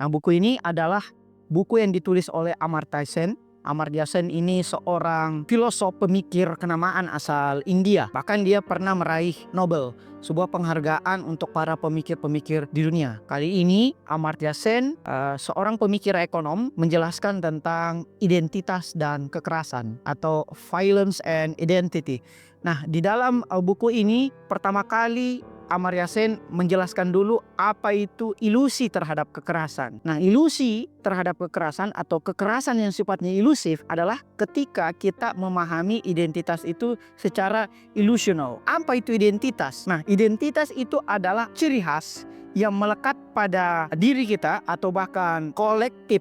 Nah, buku ini adalah buku yang ditulis oleh Amartya Sen. Amartya Sen ini seorang filosof pemikir kenamaan asal India. Bahkan dia pernah meraih Nobel, sebuah penghargaan untuk para pemikir-pemikir di dunia. Kali ini Amartya Sen, seorang pemikir ekonom, menjelaskan tentang identitas dan kekerasan atau violence and identity. Nah, di dalam buku ini pertama kali Amartya Sen menjelaskan dulu apa itu ilusi terhadap kekerasan. Nah, ilusi terhadap kekerasan atau kekerasan yang sifatnya ilusif adalah ketika kita memahami identitas itu secara ilusional. Apa itu identitas? Nah, identitas itu adalah ciri khas yang melekat pada diri kita atau bahkan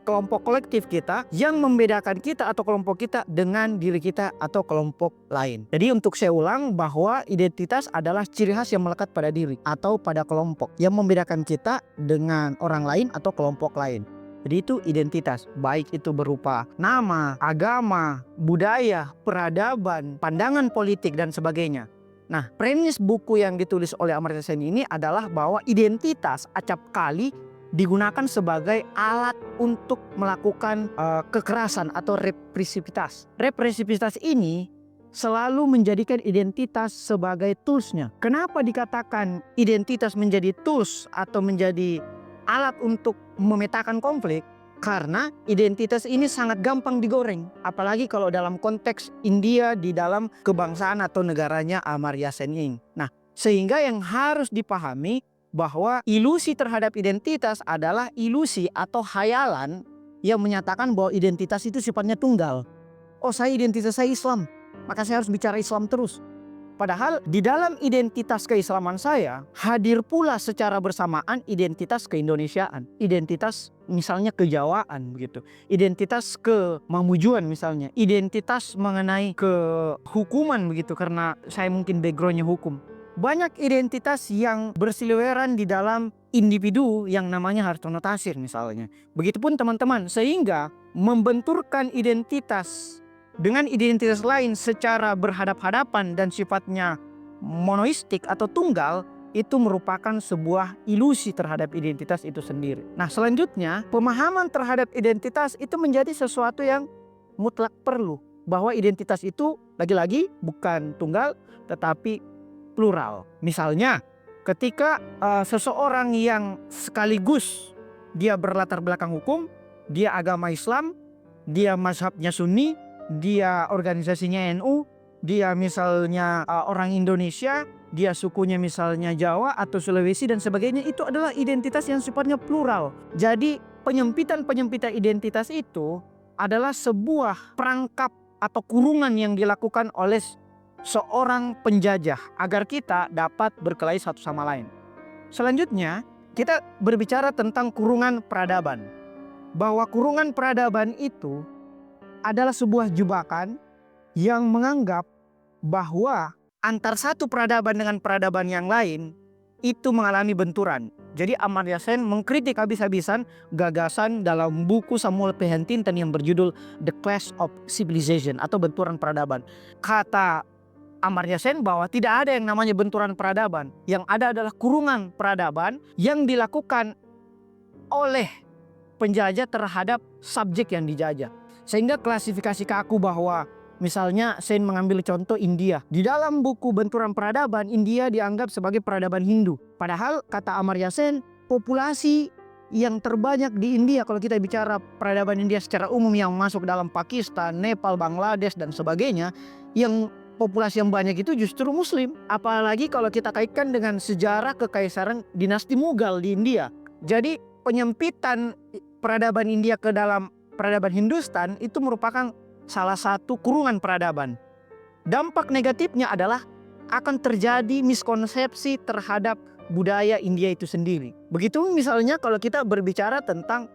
kelompok kolektif kita yang membedakan kita atau kelompok kita dengan diri kita atau kelompok lain. Jadi untuk saya ulang bahwa identitas adalah ciri khas yang melekat pada diri atau pada kelompok yang membedakan kita dengan orang lain atau kelompok lain. Jadi itu identitas, baik itu berupa nama, agama, budaya, peradaban, pandangan politik dan sebagainya. Nah, premis buku yang ditulis oleh Amartya Sen ini adalah bahwa identitas acap kali digunakan sebagai alat untuk melakukan kekerasan atau represivitas. Represivitas ini selalu menjadikan identitas sebagai toolsnya. Kenapa dikatakan identitas menjadi tools atau menjadi alat untuk memetakan konflik? Karena identitas ini sangat gampang digoreng, apalagi kalau dalam konteks India di dalam kebangsaan atau negaranya Amartya Sen ini. Nah, sehingga yang harus dipahami bahwa ilusi terhadap identitas adalah ilusi atau khayalan yang menyatakan bahwa identitas itu sifatnya tunggal. Oh, identitas saya Islam, maka saya harus bicara Islam terus. Padahal di dalam identitas keislaman saya hadir pula secara bersamaan identitas keindonesiaan, identitas misalnya kejawaan begitu, identitas kemamujuan misalnya, identitas mengenai kehukuman begitu karena saya mungkin backgroundnya hukum. Banyak identitas yang bersiliweran di dalam individu yang namanya Hartono Tashir misalnya. Begitupun teman-teman, sehingga membenturkan identitas dengan identitas lain secara berhadap-hadapan dan sifatnya monoistik atau tunggal, itu merupakan sebuah ilusi terhadap identitas itu sendiri. Nah, selanjutnya pemahaman terhadap identitas itu menjadi sesuatu yang mutlak perlu, bahwa identitas itu lagi-lagi bukan tunggal tetapi plural. Misalnya ketika seseorang yang sekaligus dia berlatar belakang hukum, dia agama Islam, dia mazhabnya Sunni, dia organisasinya NU, dia misalnya orang Indonesia, dia sukunya misalnya Jawa atau Sulawesi dan sebagainya, itu adalah identitas yang sifatnya plural. Jadi penyempitan identitas itu adalah sebuah perangkap atau kurungan yang dilakukan oleh seorang penjajah agar kita dapat berkelahi satu sama lain. Selanjutnya kita berbicara tentang kurungan peradaban. Bahwa kurungan peradaban itu adalah sebuah jebakan yang menganggap bahwa antar satu peradaban dengan peradaban yang lain itu mengalami benturan. Jadi Amartya Sen mengkritik habis-habisan gagasan dalam buku Samuel P. Huntington yang berjudul The Clash of Civilization atau benturan peradaban. Kata Amartya Sen bahwa tidak ada yang namanya benturan peradaban. Yang ada adalah kurungan peradaban yang dilakukan oleh penjajah terhadap subjek yang dijajah. Sehingga klasifikasi kaku bahwa misalnya Sen mengambil contoh India. Di dalam buku Benturan Peradaban, India dianggap sebagai peradaban Hindu. Padahal kata Amartya Sen, populasi yang terbanyak di India, kalau kita bicara peradaban India secara umum yang masuk dalam Pakistan, Nepal, Bangladesh dan sebagainya, yang populasi yang banyak itu justru Muslim. Apalagi kalau kita kaitkan dengan sejarah kekaisaran dinasti Mughal di India. Jadi penyempitan peradaban India ke dalam peradaban Hindustan itu merupakan salah satu kurungan peradaban. Dampak negatifnya adalah akan terjadi miskonsepsi terhadap budaya India itu sendiri. Begitu misalnya kalau kita berbicara tentang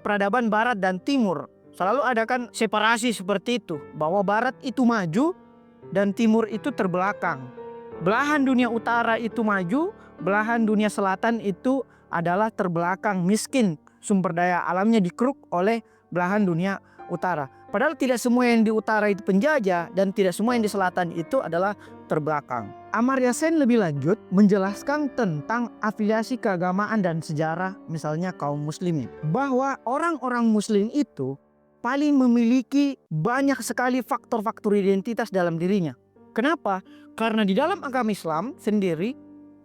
peradaban Barat dan Timur, selalu ada kan separasi seperti itu, bahwa Barat itu maju dan Timur itu terbelakang. Belahan dunia utara itu maju, belahan dunia selatan itu adalah terbelakang, miskin, sumber daya alamnya dikeruk oleh belahan dunia utara. Padahal tidak semua yang di utara itu penjajah dan tidak semua yang di selatan itu adalah terbelakang. Amartya Sen lebih lanjut menjelaskan tentang afiliasi keagamaan dan sejarah misalnya kaum muslimin. Bahwa orang-orang muslim itu paling memiliki banyak sekali faktor-faktor identitas dalam dirinya. Kenapa? Karena di dalam agama Islam sendiri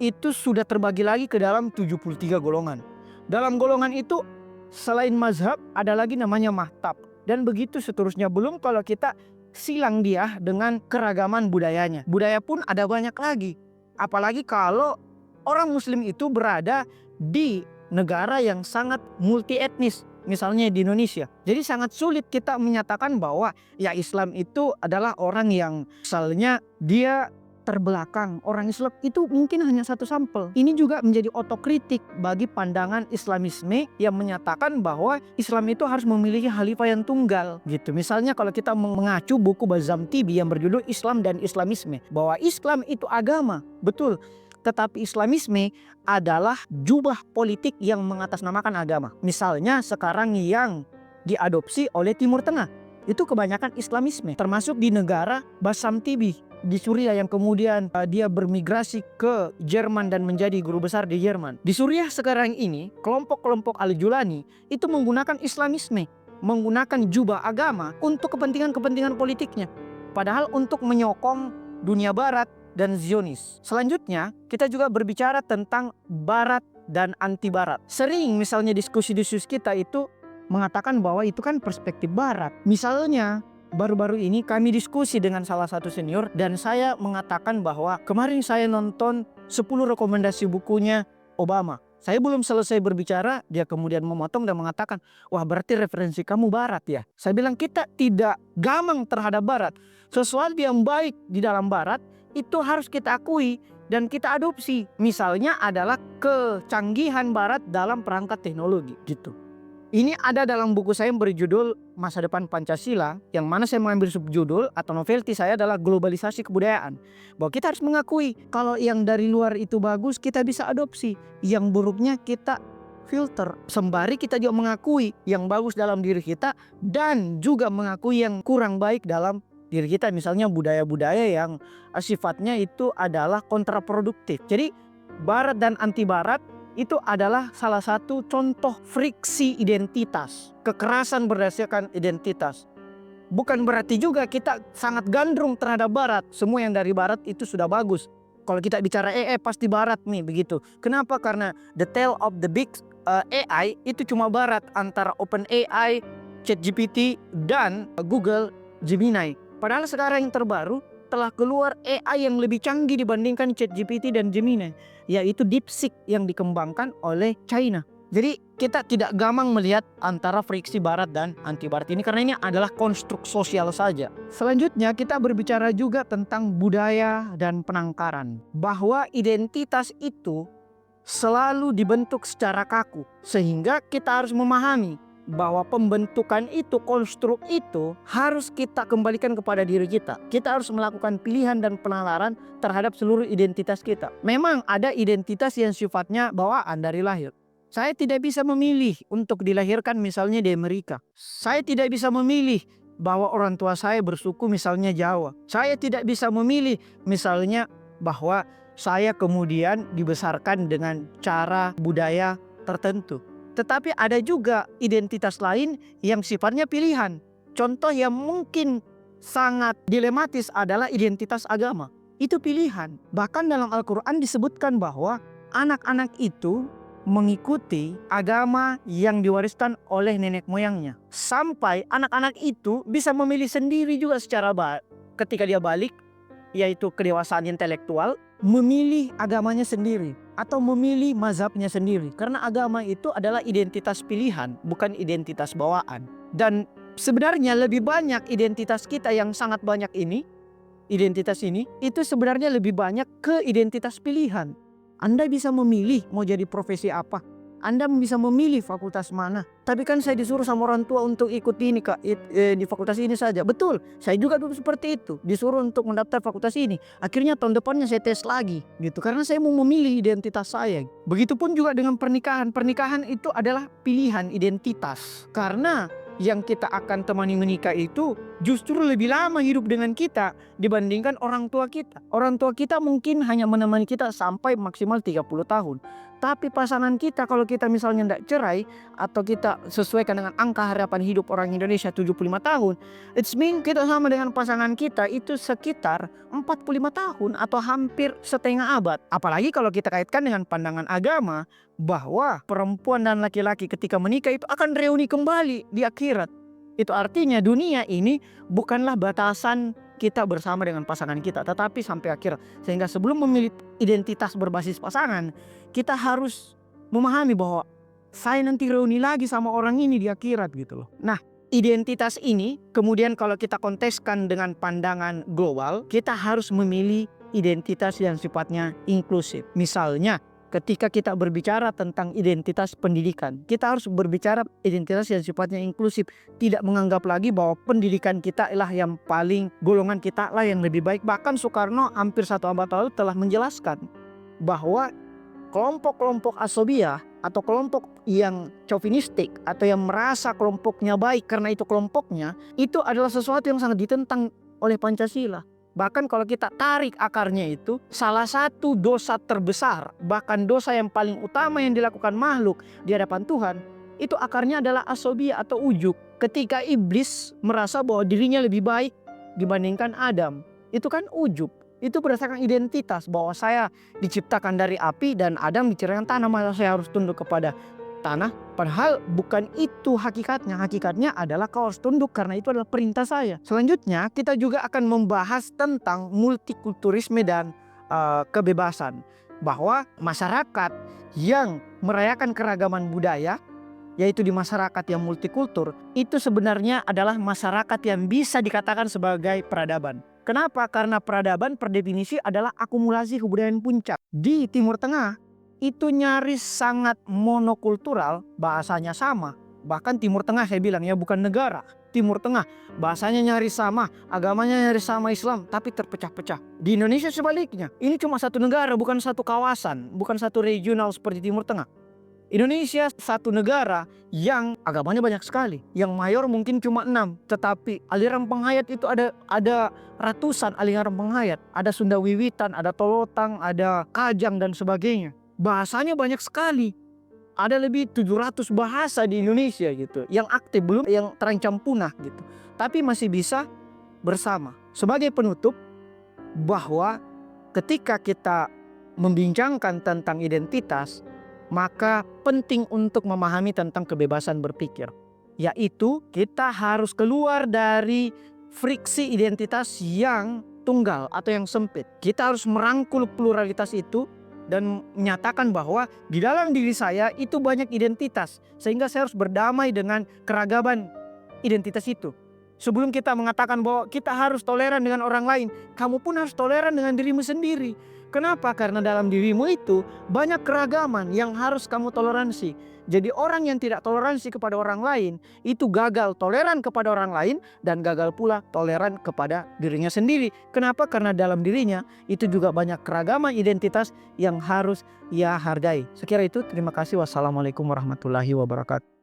itu sudah terbagi lagi ke dalam 73 golongan. Dalam golongan itu selain mazhab ada lagi namanya mahtab. Dan begitu seterusnya, belum kalau kita silang dia dengan keragaman budayanya. Budaya pun ada banyak lagi. Apalagi kalau orang muslim itu berada di negara yang sangat multi etnis. Misalnya di Indonesia. Jadi sangat sulit kita menyatakan bahwa ya Islam itu adalah orang yang misalnya dia terbelakang. Orang Islam itu mungkin hanya satu sampel. Ini juga menjadi otokritik bagi pandangan Islamisme yang menyatakan bahwa Islam itu harus memiliki khalifah yang tunggal gitu. Misalnya kalau kita mengacu buku Bazam Tibi yang berjudul Islam dan Islamisme, bahwa Islam itu agama, betul. Tetapi Islamisme adalah jubah politik yang mengatasnamakan agama. Misalnya sekarang yang diadopsi oleh Timur Tengah, itu kebanyakan Islamisme, termasuk di negara Basam Tibi di Suriah yang kemudian dia bermigrasi ke Jerman dan menjadi guru besar di Jerman. Di Suriah sekarang ini kelompok-kelompok Al-Julani itu menggunakan Islamisme, menggunakan jubah agama untuk kepentingan-kepentingan politiknya. Padahal untuk menyokong dunia barat dan Zionis. Selanjutnya kita juga berbicara tentang barat dan anti barat. Sering misalnya diskusi-diskusi kita itu mengatakan bahwa itu kan perspektif barat. Misalnya baru-baru ini kami diskusi dengan salah satu senior dan saya mengatakan bahwa kemarin saya nonton 10 rekomendasi bukunya Obama. Saya belum selesai berbicara, dia kemudian memotong dan mengatakan, wah berarti referensi kamu barat ya. Saya bilang kita tidak gamang terhadap barat. Sesuatu yang baik di dalam barat itu harus kita akui dan kita adopsi. Misalnya adalah kecanggihan barat dalam perangkat teknologi gitu. Ini ada dalam buku saya yang berjudul Masa Depan Pancasila, yang mana saya mengambil subjudul atau novelty saya adalah globalisasi kebudayaan. Bahwa kita harus mengakui kalau yang dari luar itu bagus kita bisa adopsi, yang buruknya kita filter. Sembari kita juga mengakui yang bagus dalam diri kita dan juga mengakui yang kurang baik dalam diri kita. Misalnya budaya-budaya yang sifatnya itu adalah kontraproduktif. Jadi barat dan anti barat itu adalah salah satu contoh friksi identitas, kekerasan berdasarkan identitas. Bukan berarti juga kita sangat gandrung terhadap barat, semua yang dari barat itu sudah bagus. Kalau kita bicara AI pasti barat nih begitu. Kenapa? Karena the tale of the big AI itu cuma barat antara OpenAI, ChatGPT dan Google Gemini. Padahal sekarang yang terbaru telah keluar AI yang lebih canggih dibandingkan ChatGPT dan Gemini, yaitu DeepSeek yang dikembangkan oleh China. Jadi kita tidak gampang melihat antara friksi barat dan anti barat ini karena ini adalah konstruk sosial saja. Selanjutnya kita berbicara juga tentang budaya dan penangkaran. Bahwa identitas itu selalu dibentuk secara kaku. Sehingga kita harus memahami bahwa pembentukan itu, konstruk itu harus kita kembalikan kepada diri kita. Kita harus melakukan pilihan dan penalaran terhadap seluruh identitas kita. Memang ada identitas yang sifatnya bawaan dari lahir. Saya tidak bisa memilih untuk dilahirkan misalnya di Amerika. Saya tidak bisa memilih bahwa orang tua saya bersuku misalnya Jawa. Saya tidak bisa memilih misalnya bahwa saya kemudian dibesarkan dengan cara budaya tertentu. Tetapi ada juga identitas lain yang sifatnya pilihan. Contoh yang mungkin sangat dilematis adalah identitas agama. Itu pilihan. Bahkan dalam Al-Quran disebutkan bahwa anak-anak itu mengikuti agama yang diwariskan oleh nenek moyangnya. Sampai anak-anak itu bisa memilih sendiri juga secara ketika dia balik, yaitu kedewasaan intelektual, memilih agamanya sendiri atau memilih mazhabnya sendiri. Karena agama itu adalah identitas pilihan, bukan identitas bawaan. Dan sebenarnya lebih banyak identitas kita yang sangat banyak ini, identitas ini, itu sebenarnya lebih banyak ke identitas pilihan. Anda bisa memilih mau jadi profesi apa. Anda bisa memilih fakultas mana. Tapi kan saya disuruh sama orang tua untuk ikut ini Kak, di fakultas ini saja. Betul, saya juga dulu seperti itu. Disuruh untuk mendaftar fakultas ini. Akhirnya tahun depannya saya tes lagi gitu. Karena saya mau memilih identitas saya. Begitupun juga dengan pernikahan. Pernikahan itu adalah pilihan identitas. Karena yang kita akan temani menikah itu justru lebih lama hidup dengan kita dibandingkan orang tua kita. Orang tua kita mungkin hanya menemani kita sampai maksimal 30 tahun. Tapi pasangan kita, kalau kita misalnya tidak cerai atau kita sesuaikan dengan angka harapan hidup orang Indonesia 75 tahun, it's mean kita sama dengan pasangan kita itu sekitar 45 tahun atau hampir setengah abad. Apalagi kalau kita kaitkan dengan pandangan agama bahwa perempuan dan laki-laki ketika menikah itu akan reuni kembali di akhirat. Itu artinya dunia ini bukanlah batasan kita bersama dengan pasangan kita, tetapi sampai akhir. Sehingga sebelum memilih identitas berbasis pasangan, kita harus memahami bahwa saya nanti reuni lagi sama orang ini di akhirat gitu loh. Nah, identitas ini kemudian kalau kita konteskan dengan pandangan global, kita harus memilih identitas yang sifatnya inklusif. Misalnya, ketika kita berbicara tentang identitas pendidikan, kita harus berbicara identitas yang sifatnya inklusif. Tidak menganggap lagi bahwa pendidikan kita lah yang paling, golongan kita lah yang lebih baik. Bahkan Soekarno hampir 1 abad lalu telah menjelaskan bahwa kelompok-kelompok asobiah atau kelompok yang chauvinistik atau yang merasa kelompoknya baik karena itu kelompoknya, itu adalah sesuatu yang sangat ditentang oleh Pancasila. Bahkan kalau kita tarik akarnya itu, salah satu dosa terbesar, bahkan dosa yang paling utama yang dilakukan makhluk di hadapan Tuhan, itu akarnya adalah asobia atau ujub. Ketika iblis merasa bahwa dirinya lebih baik dibandingkan Adam, itu kan ujub. Itu berdasarkan identitas bahwa saya diciptakan dari api dan Adam diciptakan tanah, maka saya harus tunduk kepada tanah. Padahal bukan itu hakikatnya. Hakikatnya adalah kau harus tunduk karena itu adalah perintah saya. Selanjutnya kita juga akan membahas tentang multikulturisme dan kebebasan. Bahwa masyarakat yang merayakan keragaman budaya, yaitu di masyarakat yang multikultur, itu sebenarnya adalah masyarakat yang bisa dikatakan sebagai peradaban. Kenapa? Karena peradaban per definisi adalah akumulasi kebudayaan puncak. Di Timur Tengah itu nyaris sangat monokultural, bahasanya sama. Bahkan Timur Tengah saya bilang ya, bukan negara. Timur Tengah bahasanya nyaris sama, agamanya nyaris sama Islam, tapi terpecah-pecah. Di Indonesia sebaliknya, ini cuma satu negara, bukan satu kawasan, bukan satu regional seperti Timur Tengah. Indonesia satu negara yang agamanya banyak sekali. Yang mayor mungkin cuma 6. Tetapi aliran penghayat itu ada ratusan aliran penghayat. Ada Sunda Wiwitan, ada Tolotang, ada Kajang dan sebagainya. Bahasanya banyak sekali. Ada lebih 700 bahasa di Indonesia gitu. Yang aktif, belum yang terancam punah gitu. Tapi masih bisa bersama. Sebagai penutup, bahwa ketika kita membincangkan tentang identitas, maka penting untuk memahami tentang kebebasan berpikir. Yaitu kita harus keluar dari friksi identitas yang tunggal atau yang sempit. Kita harus merangkul pluralitas itu dan menyatakan bahwa di dalam diri saya itu banyak identitas. Sehingga saya harus berdamai dengan keragaman identitas itu. Sebelum kita mengatakan bahwa kita harus toleran dengan orang lain, kamu pun harus toleran dengan dirimu sendiri. Kenapa? Karena dalam dirimu itu banyak keragaman yang harus kamu toleransi. Jadi orang yang tidak toleransi kepada orang lain itu gagal toleran kepada orang lain dan gagal pula toleran kepada dirinya sendiri. Kenapa? Karena dalam dirinya itu juga banyak keragaman identitas yang harus ia hargai. Sekira itu, terima kasih. Wassalamualaikum warahmatullahi wabarakatuh.